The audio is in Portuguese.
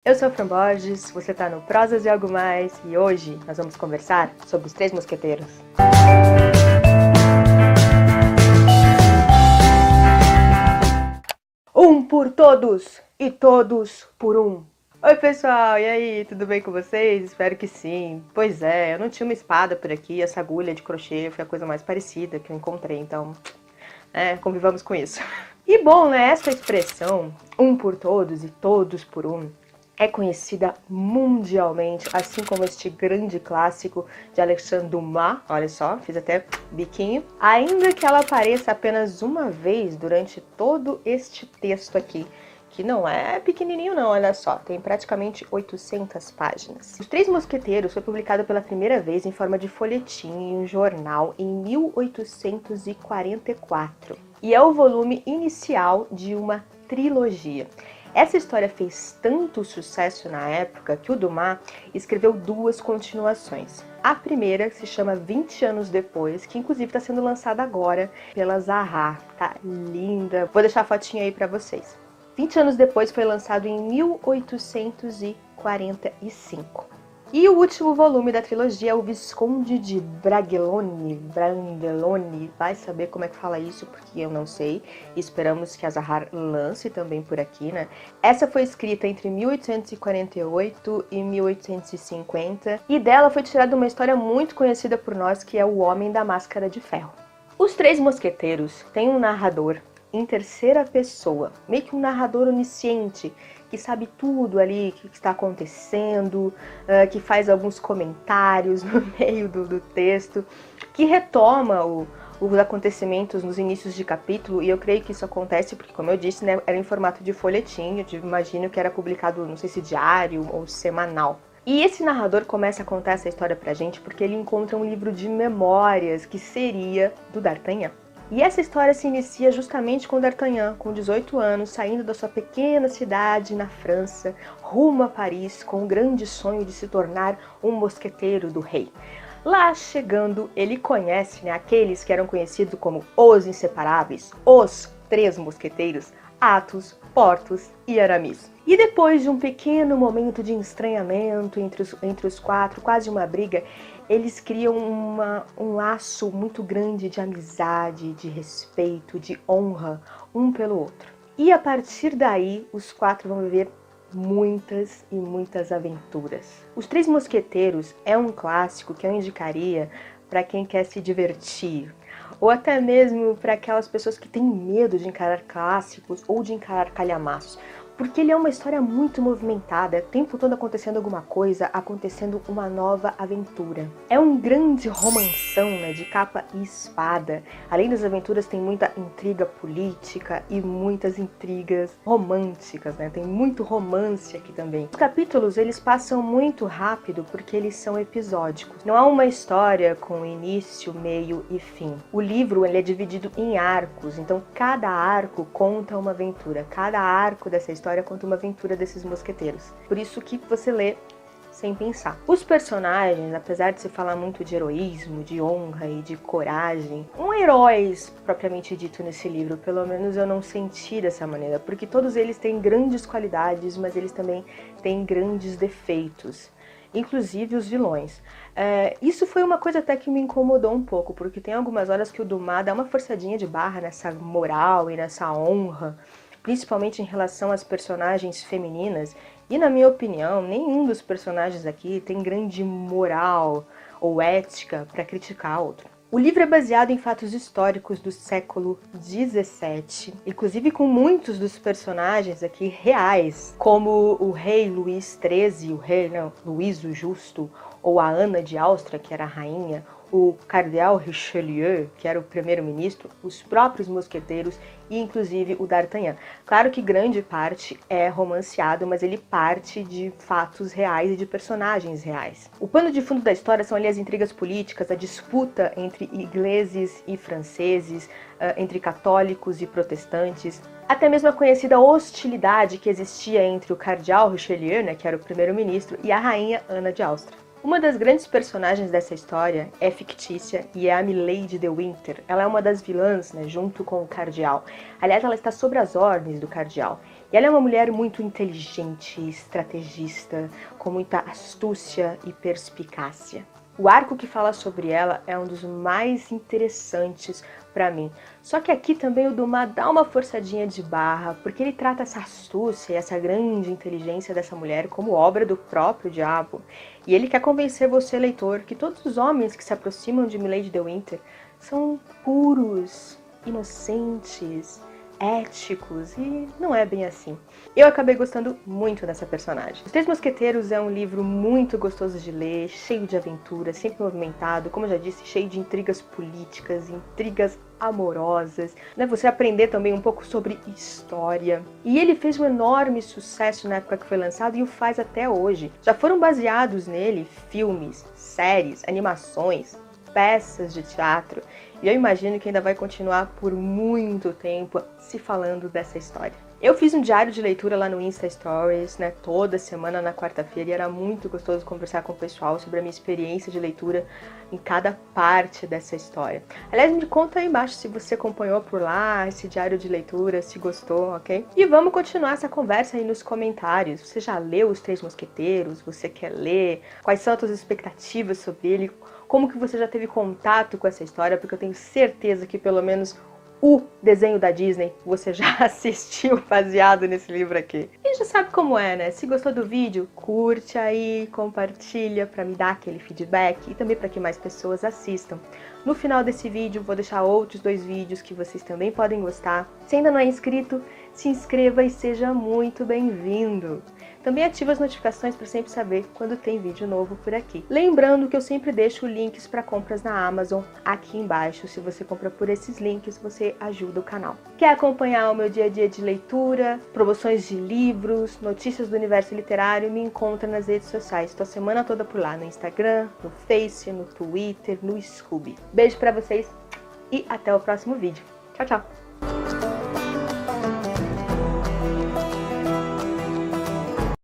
Eu sou a Fran Borges, você tá no Prosas e Algo Mais, e hoje nós vamos conversar sobre os Três Mosqueteiros. Um por todos e todos por um. Oi pessoal, e aí, tudo bem com vocês? Espero que sim. Pois é, eu não tinha uma espada por aqui, essa agulha de crochê foi a coisa mais parecida que eu encontrei, então convivamos com isso. E bom, né, essa expressão, um por todos e todos por um, é conhecida mundialmente, assim como este grande clássico de Alexandre Dumas, olha só, fiz até biquinho, ainda que ela apareça apenas uma vez durante todo este texto aqui, que não é pequenininho não, olha só, tem praticamente 800 páginas. Os Três Mosqueteiros foi publicado pela primeira vez em forma de folhetim em um jornal em 1844, e é o volume inicial de uma trilogia. Essa história fez tanto sucesso na época que o Dumas escreveu duas continuações. A primeira se chama 20 anos depois, que inclusive está sendo lançada agora pela Zahar. Tá linda. Vou deixar a fotinha aí para vocês. 20 anos depois foi lançado em 1845. E o último volume da trilogia é o Visconde de Bragelonne, vai saber como é que fala isso, porque eu não sei. Esperamos que a Zahar lance também por aqui, né? Essa foi escrita entre 1848 e 1850, e dela foi tirada uma história muito conhecida por nós, que é O Homem da Máscara de Ferro. Os Três Mosqueteiros têm um narrador em terceira pessoa, meio que um narrador onisciente, que sabe tudo ali que está acontecendo, que faz alguns comentários no meio do texto, que retoma os acontecimentos nos inícios de capítulo, e eu creio que isso acontece porque, como eu disse, né, era em formato de folhetim, eu imagino que era publicado, não sei se diário ou semanal. E esse narrador começa a contar essa história pra gente porque ele encontra um livro de memórias que seria do D'Artagnan. E essa história se inicia justamente com D'Artagnan, com 18 anos, saindo da sua pequena cidade na França, rumo a Paris, com o grande sonho de se tornar um mosqueteiro do rei. Lá chegando, ele conhece aqueles que eram conhecidos como os Inseparáveis, os Três Mosqueteiros, Athos, Porthos e Aramis. E depois de um pequeno momento de estranhamento entre os quatro, quase uma briga, eles criam um laço muito grande de amizade, de respeito, de honra um pelo outro. E a partir daí, os quatro vão viver muitas e muitas aventuras. Os Três Mosqueteiros é um clássico que eu indicaria para quem quer se divertir, ou até mesmo para aquelas pessoas que têm medo de encarar clássicos ou de encarar calhamaços, porque ele é uma história muito movimentada, o tempo todo acontecendo alguma coisa, acontecendo uma nova aventura. É um grande romanção, né, de capa e espada. Além das aventuras, tem muita intriga política e muitas intrigas românticas, né? Tem muito romance aqui também. Os capítulos, eles passam muito rápido porque eles são episódicos. Não há uma história com início, meio e fim. O livro, ele é dividido em arcos, então cada arco conta uma aventura. Cada arco dessa história conta uma aventura desses mosqueteiros. Por isso que você lê sem pensar. Os personagens, apesar de se falar muito de heroísmo, de honra e de coragem, não heróis propriamente dito nesse livro, pelo menos eu não senti dessa maneira, porque todos eles têm grandes qualidades, mas eles também têm grandes defeitos. Inclusive os vilões. Isso foi uma coisa até que me incomodou um pouco, porque tem algumas horas que o Dumas dá uma forçadinha de barra nessa moral e nessa honra, principalmente em relação às personagens femininas, e na minha opinião, nenhum dos personagens aqui tem grande moral ou ética para criticar outro. O livro é baseado em fatos históricos do século XVII, inclusive com muitos dos personagens aqui reais, como o rei Luís XIII, Luís o Justo, ou a Ana de Áustria, que era a rainha, o cardeal Richelieu, que era o primeiro-ministro, os próprios mosqueteiros e inclusive o D'Artagnan. Claro que grande parte é romanceado, mas ele parte de fatos reais e de personagens reais. O pano de fundo da história são ali as intrigas políticas, a disputa entre ingleses e franceses, entre católicos e protestantes, até mesmo a conhecida hostilidade que existia entre o cardeal Richelieu, que era o primeiro-ministro, e a rainha Ana de Áustria. Uma das grandes personagens dessa história é fictícia e é a Milady de Winter. Ela é uma das vilãs, junto com o cardeal. Aliás, ela está sob as ordens do cardeal. E ela é uma mulher muito inteligente, estrategista, com muita astúcia e perspicácia. O arco que fala sobre ela é um dos mais interessantes para mim. Só que aqui também o Dumas dá uma forçadinha de barra, porque ele trata essa astúcia e essa grande inteligência dessa mulher como obra do próprio diabo. E ele quer convencer você, leitor, que todos os homens que se aproximam de Milady de Winter são puros, inocentes, éticos, e não é bem assim. Eu acabei gostando muito dessa personagem. Os Três Mosqueteiros é um livro muito gostoso de ler, cheio de aventura, sempre movimentado, como eu já disse, cheio de intrigas políticas, intrigas amorosas, né? Você aprender também um pouco sobre história. E ele fez um enorme sucesso na época que foi lançado e o faz até hoje. Já foram baseados nele filmes, séries, animações, peças de teatro, e eu imagino que ainda vai continuar por muito tempo se falando dessa história. Eu fiz um diário de leitura lá no Insta Stories, né, toda semana na quarta-feira, e era muito gostoso conversar com o pessoal sobre a minha experiência de leitura em cada parte dessa história. Aliás, me conta aí embaixo se você acompanhou por lá esse diário de leitura, se gostou, ok? E vamos continuar essa conversa aí nos comentários. Você já leu Os Três Mosqueteiros? Você quer ler? Quais são as suas expectativas sobre ele? Como que você já teve contato com essa história? Porque eu tenho certeza que pelo menos o desenho da Disney você já assistiu baseado nesse livro aqui. E já sabe como é, né? Se gostou do vídeo, curte aí, compartilha para me dar aquele feedback e também para que mais pessoas assistam. No final desse vídeo vou deixar outros 2 vídeos que vocês também podem gostar. Se ainda não é inscrito, se inscreva e seja muito bem-vindo. Também ativa as notificações para sempre saber quando tem vídeo novo por aqui. Lembrando que eu sempre deixo links para compras na Amazon aqui embaixo. Se você compra por esses links, você ajuda o canal. Quer acompanhar o meu dia a dia de leitura, promoções de livros, notícias do universo literário? Me encontra nas redes sociais. Estou a semana toda por lá, no Instagram, no Face, no Twitter, no Scooby. Beijo para vocês e até o próximo vídeo. Tchau, tchau!